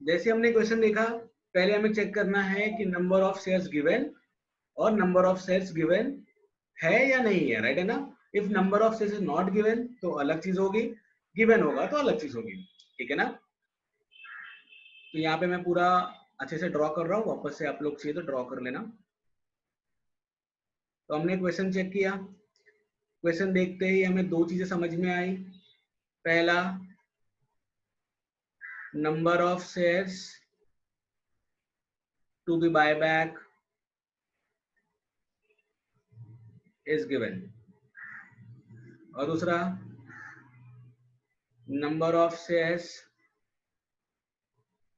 जैसे हमने क्वेश्चन देखा, पहले हमें चेक करना है कि नंबर ऑफ शेयर्स गिवन और नंबर ऑफ शेयर्स गिवन है या नहीं है, राइट है ना। If number of shares is not given तो अलग चीज होगी, गिवन होगा तो अलग चीज होगी, ठीक है ना। तो यहाँ पे मैं पूरा अच्छे से ड्रॉ कर रहा हूँ, वापस से आप लोग चाहिए तो ड्रॉ कर लेना। तो हमने क्वेश्चन चेक किया, क्वेश्चन देखते ही हमें दो चीजें समझ में आई। पहला, number of shares to be buy back is given, और दूसरा, number of shares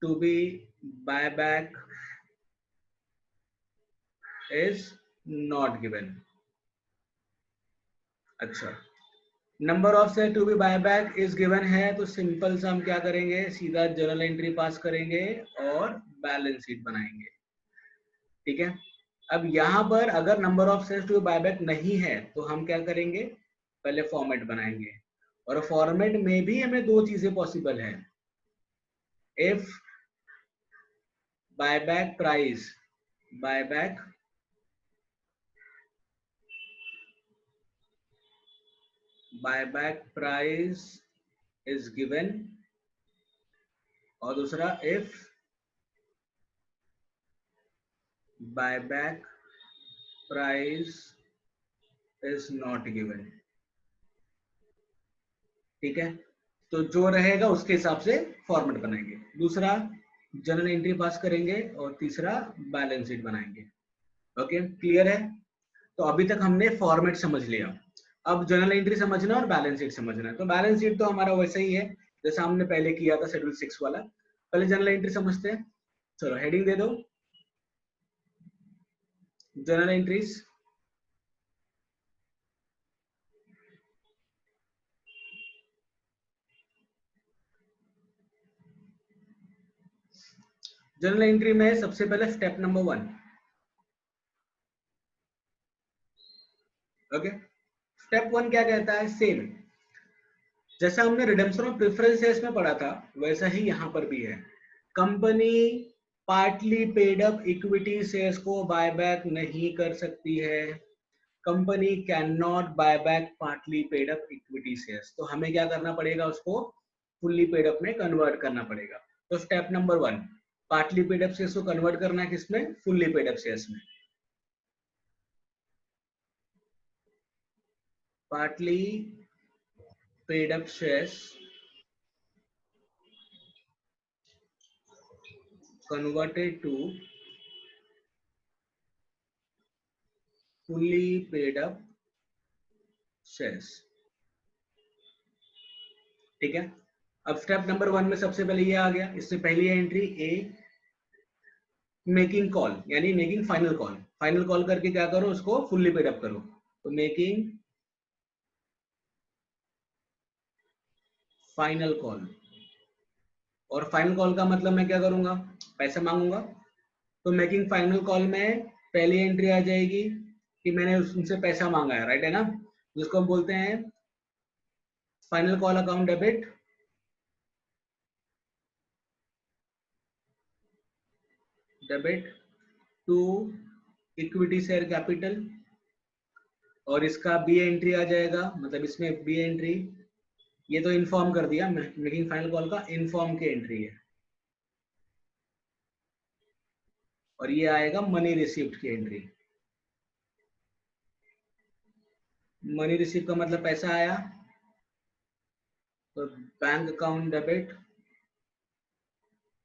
to be buy back is not given. अच्छा, number of share to be buy back is given है तो सिंपल सा हम क्या करेंगे, सीधा जर्नल एंट्री पास करेंगे और बैलेंस शीट बनाएंगे, ठीक है। अब यहाँ पर अगर number of shares to be buy back नहीं है तो हम क्या करेंगे, पहले फॉर्मेट बनाएंगे, और फॉर्मेट में भी हमें दो चीजें पॉसिबल है। If buyback price, buyback price is given, और दूसरा if buyback price is not given, ठीक है। तो जो रहेगा उसके हिसाब से फॉर्मेट बनाएंगे, दूसरा जनरल एंट्री पास करेंगे और तीसरा बैलेंस शीट बनाएंगे। ओके, क्लियर है। तो अभी तक हमने फॉर्मेट समझ लिया, अब जनरल एंट्री समझना और बैलेंस शीट समझना है। तो बैलेंस शीट तो हमारा वैसा ही है जैसा हमने पहले किया था शेड्यूल 6 वाला। पहले जनरल एंट्री समझते हैं, चलो हेडिंग दे दो, जनरल एंट्रीज। जनरल एंट्री में सबसे पहले स्टेप नंबर 1, ओके। स्टेप 1 क्या कहता है, सेम जैसा हमने रिडेम्पशन ऑफ प्रेफरेंस शेयर्स में पढ़ा था वैसा ही यहाँ पर भी है। Company partly paid up equity shares को बायबैक नहीं कर सकती है, company can not buy back partly paid up equity shares. तो हमें क्या करना पड़ेगा, उसको फुल्ली पेड अप में कन्वर्ट करना पड़ेगा। तो step number 1, partly paid up shares को कन्वर्ट करना है किसमें, फुल्ली पेड अप शेयर्स में। Partly paid up shares converted to fully paid up shares, ठीक है। अब स्टेप नंबर 1 में सबसे पहले ये आ गया, इससे पहली एंट्री ए, मेकिंग कॉल यानी making final call, final call करके क्या करो, उसको फुल्ली पेड अप करो। तो मेकिंग फाइनल कॉल, और फाइनल कॉल का मतलब मैं क्या करूंगा, पैसा मांगूंगा। तो मेकिंग फाइनल कॉल में पहली एंट्री आ जाएगी कि मैंने उनसे पैसा मांगा है, राइट है ना, जिसको हम बोलते हैं final call account debit, to equity share capital, और इसका बी एंट्री आ जाएगा, मतलब इसमें बी एंट्री, ये तो इन्फॉर्म कर दिया, मेकिंग फाइनल कॉल का इन्फॉर्म की एंट्री है, और ये आएगा मनी रिसीव्ड की एंट्री। मनी रिसीव का मतलब पैसा आया, तो bank account debit,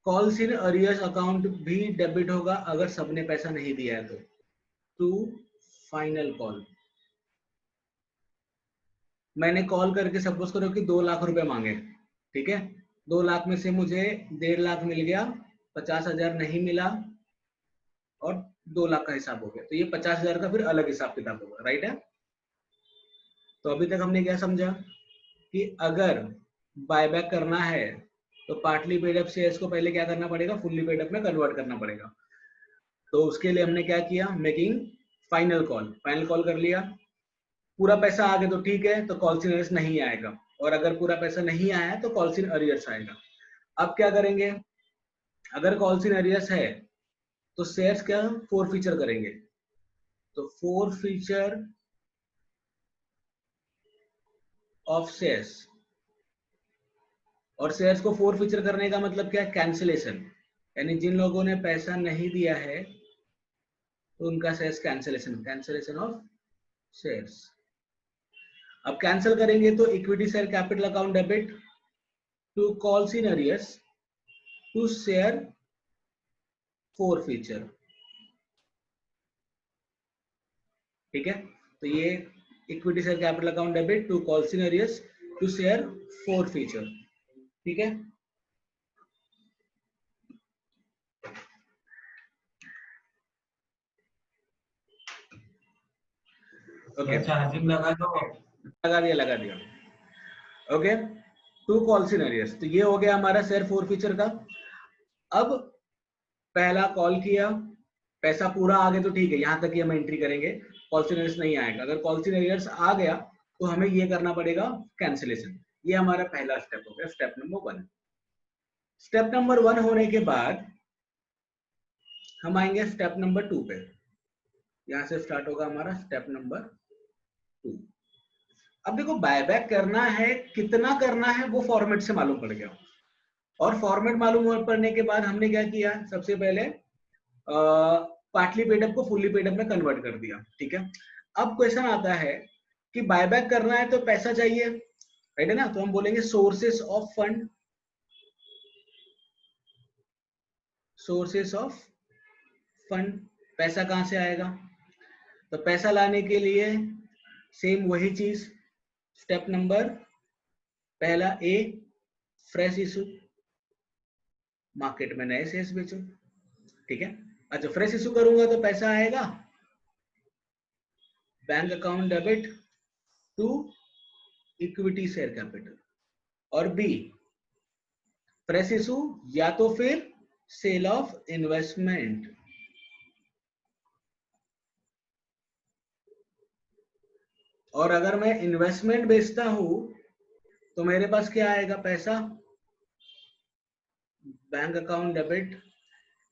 calls in arrears account भी डेबिट होगा अगर सबने पैसा नहीं दिया है तो, टू फाइनल कॉल। मैंने कॉल करके सपोज करो कि 2 लाख रुपए मांगे, ठीक है, 2 लाख में से मुझे 1.5 लाख मिल गया, 50,000 नहीं मिला, और 2 लाख का हिसाब हो गया, तो ये 50,000 का फिर अलग हिसाब किताब होगा, राइट है। तो अभी तक हमने क्या समझा कि अगर बायबैक करना है तो पार्टली पेड अप शेयर्स को पहले क्या करना पड़ेगा, फुल्ली पेड अप में कन्वर्ट करना पड़ेगा। तो उसके लिए हमने क्या किया, making final call, final call कर लिया। पूरा पैसा आ गया तो ठीक है, तो कॉल्स इन अरियर्स नहीं आएगा, और अगर पूरा पैसा नहीं आया तो कॉल्स इन अरियर्स आएगा। अब क्या करेंगे, अगर कॉल सिनेरियस है तो शेयर्स क्या फोर फीचर करेंगे, तो फोर फीचर ऑफ शेयर्स, और शेयर्स को फोर फीचर करने का मतलब क्या है, कैंसिलेशन, यानी जिन लोगों ने पैसा नहीं दिया है तो उनका shares cancellation, cancellation of shares. अब कैंसिल करेंगे तो equity share capital account debit to calls in arrears to share forfeiture. ठीक है, तो ये equity share capital account debit to calls in arrears to share forfeiture. ठीक है, okay charging लगा दो, लगा दिया ओके, टू कॉल सिनेरियोस। तो ये हो गया हमारा शेयर फोर फीचर का। अब पहला कॉल किया, पैसा पूरा आ गया तो ठीक है, यहां तक ही हम एंट्री करेंगे, कॉल सिनेरियोस नहीं आएगा। अगर कॉल सिनेरियोस आ गया तो हमें ये करना पड़ेगा कैंसिलेशन। ये हमारा पहला स्टेप हो गया, स्टेप नंबर 1। स्टेप नंबर 1 होने के बाद हम आएंगे स्टेप नंबर 2 पे। यहां से स्टार्ट होगा हमारा स्टेप नंबर 2। अब देखो बायबैक करना है, कितना करना है वो फॉर्मेट से मालूम पड़ गया, और फॉर्मेट मालूम पड़ने के बाद हमने क्या किया, सबसे पहले पार्टली पेडअप को फुल्ली पेडअप में कन्वर्ट कर दिया। ठीक है, अब क्वेश्चन आता है कि बायबैक करना है तो पैसा चाहिए, राइट है ना, तो हम बोलेंगे sources of fund, sources of fund, पैसा कहां से आएगा, तो पैसा लाने के लिए सेम वही चीज, स्टेप नंबर पहला ए, फ्रेश इशू, मार्केट में नए शेयर्स बेचो। ठीक है, अच्छा फ्रेश इशू करूंगा तो पैसा आएगा bank account debit to equity share capital, और बी फ्रेश इशू या तो फिर सेल ऑफ इन्वेस्टमेंट। और अगर मैं इन्वेस्टमेंट बेचता हूं तो मेरे पास क्या आएगा, पैसा बैंक अकाउंट डेबिट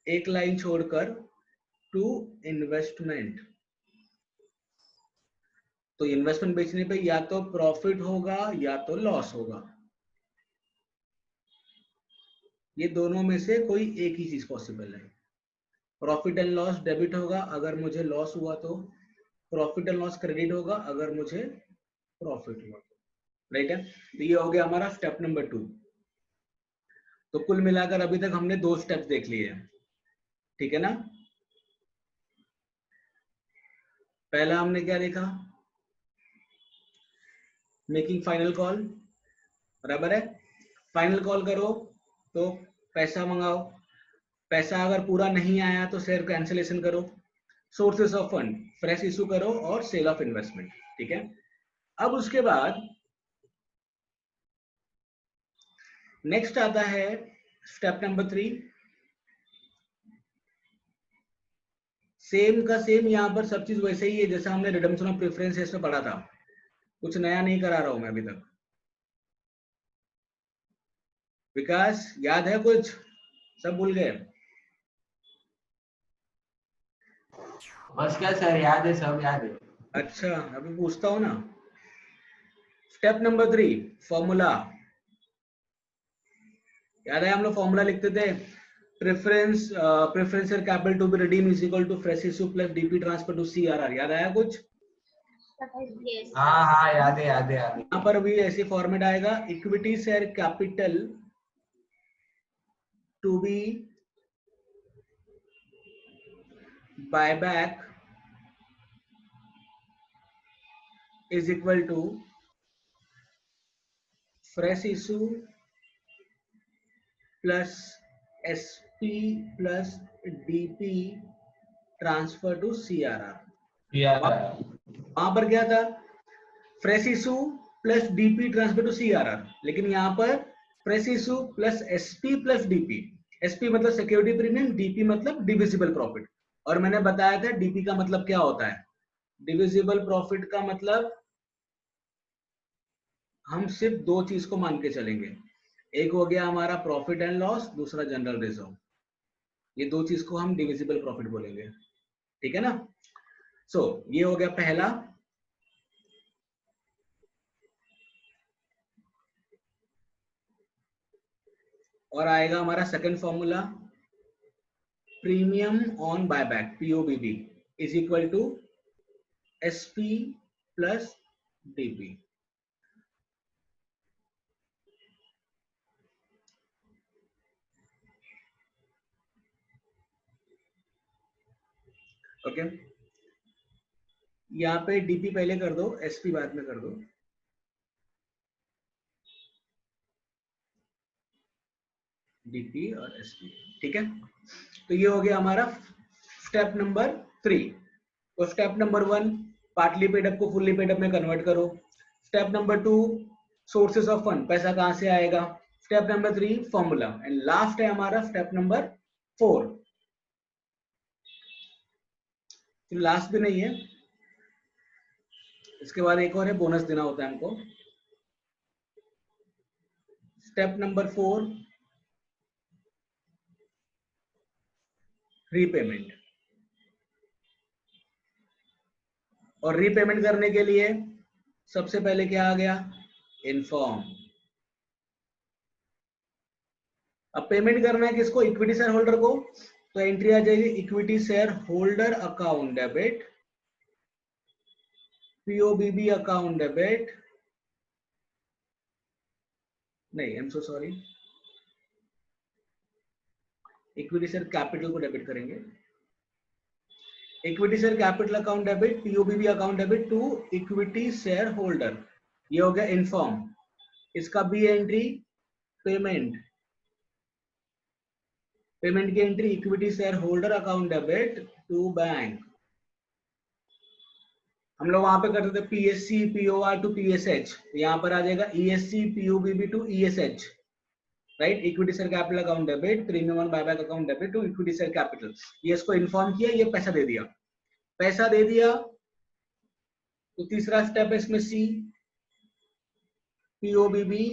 एक लाइन छोड़कर टू इन्वेस्टमेंट। तो इन्वेस्टमेंट बेचने पे या तो प्रॉफिट होगा या तो लॉस होगा, ये दोनों में से कोई एक ही चीज पॉसिबल है। प्रॉफिट एंड लॉस डेबिट होगा अगर मुझे लॉस हुआ, तो प्रॉफिट एंड लॉस क्रेडिट होगा अगर मुझे प्रॉफिट हुआ, राइट है। तो ये हो गया हमारा स्टेप नंबर 2। तो कुल मिलाकर अभी तक हमने 2 स्टेप्स देख लिए हैं, ठीक है ना। पहला हमने क्या देखा, मेकिंग फाइनल कॉल, बराबर है, फाइनल कॉल करो तो पैसा मंगाओ, पैसा अगर पूरा नहीं आया तो शेयर कैंसिलेशन करो, sources of fund fresh issue करो, और सेल ऑफ इन्वेस्टमेंट। ठीक है, अब उसके बाद नेक्स्ट आता है स्टेप नंबर 3। सेम का सेम यहां पर सब चीज वैसे ही है जैसा हमने रिडम्पशन ऑफ प्रेफरेंस में पढ़ा था, कुछ नया नहीं करा रहा हूं मैं अभी तक। विकास याद है कुछ, सब भूल गए? बस क्या सर, याद है, सब याद है। अच्छा अभी पूछता हूं ना। स्टेप नंबर 3 फॉर्मूला याद है, हम लोग फॉर्मूला लिखते थे, preference preferential capital to be redeem is equal to fresh issue plus DP transfer to CRR. याद आया कुछ? हाँ हाँ, याद है याद है याद है। यहाँ पर भी ऐसी फॉर्मेट आएगा, equity share capital to be buyback is equal to fresh issue plus SP plus DP transfer to CRR। वहां पर क्या था, fresh issue plus DP transfer to CRR, लेकिन यहाँ पर fresh issue plus SP plus DP। SP मतलब security premium, DP मतलब divisible profit. और मैंने बताया था DP का मतलब क्या होता है, डिविजिबल प्रॉफिट का मतलब हम सिर्फ 2 चीज को मान के चलेंगे, एक हो गया हमारा प्रॉफिट एंड लॉस, दूसरा जनरल रिजर्व। ये दो चीज को हम डिविजिबल प्रॉफिट बोलेंगे, ठीक है ना। सो ये हो गया पहला। और आएगा हमारा second formula, premium on buyback POBB is equal to SP plus DP. Okay, यहाँ पे डीपी पहले कर दो, एसपी बाद में कर दो। डीपी और एसपी, ठीक है। तो ये हो गया हमारा स्टेप नंबर 3। तो step number 1 partly paid up को फुल्ली पेड अप में कन्वर्ट करो। Step number 2 sources of fund, पैसा कहां से आएगा। Step number 3 formula, and last है हमारा स्टेप नंबर 4। लास्ट भी नहीं है, इसके बाद एक और है, बोनस देना होता है हमको। Step number 4 repayment. और रीपेमेंट करने के लिए सबसे पहले क्या आ गया, इन्फॉर्म। अब पेमेंट करना है किसको, इक्विटी शेयर होल्डर को, तो एंट्री आ जाएगी equity share holder account debit, POBB account debit, नहीं I am so sorry, equity share capital को डेबिट करेंगे। Equity share capital account debit, POBB account debit to equity share holder, ये हो गया इन्फॉर्म। इसका बी एंट्री पेमेंट, पेमेंट की entry equity share holder account debit to bank. हम लोग वहां पे करते थे पीएससी पीओआर टू पीएसएच, यहाँ पर आ जाएगा ESC POBB to ESH, right. Equity share capital account debit, premium on buyback account debit to equity share capital. ये इसको इन्फॉर्म किया, ये पैसा दे दिया। पैसा दे दिया तो तीसरा स्टेप है इसमें सी, पीओबीबी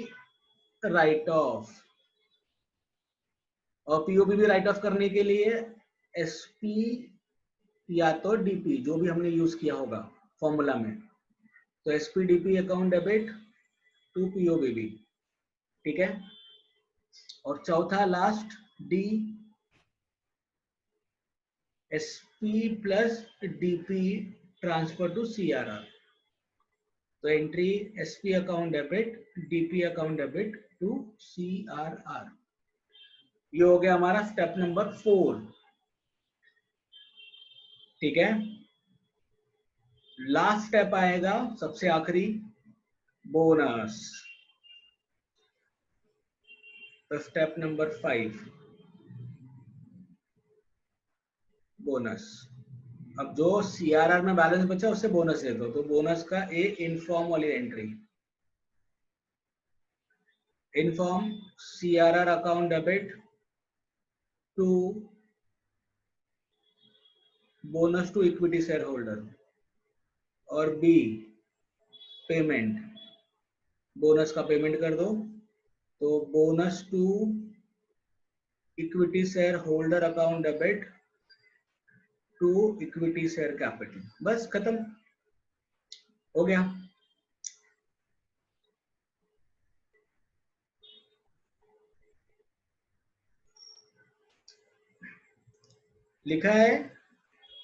राइट ऑफ। और पीओबीबी राइट ऑफ करने के लिए एसपी या तो डीपी, जो भी हमने यूज किया होगा फॉर्मूला में, तो SP DP account debit to POBB, ठीक है। और चौथा last D, SP plus DP transfer to CRR, तो entry SP account debit, DP account debit to CRR. ये हो गया हमारा स्टेप नंबर 4, ठीक है। लास्ट स्टेप आएगा सबसे आखिरी, बोनस। तो स्टेप नंबर 5 बोनस। अब जो सीआरआर में बैलेंस बचा उससे बोनस दे दो, तो बोनस का ए इनफॉर्म वाली एंट्री, inform CRR account debit to bonus to equity share holder, और बी पेमेंट, बोनस का पेमेंट कर दो, तो bonus to equity share holder account debit to equity share capital. बस खत्म हो गया। लिखा है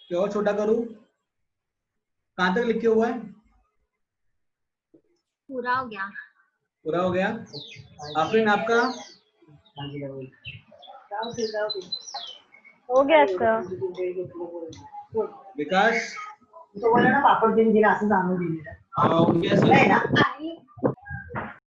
कि और छोटा करूं, कहां तक लिखे हुआ है, पूरा हो गया। पूरा हो गया। आफरीन आपका हो गया सर। विकास तो बोला ना पापड़ दिन दिन असं जाणून दिलेलं हो गया सर। नाही ना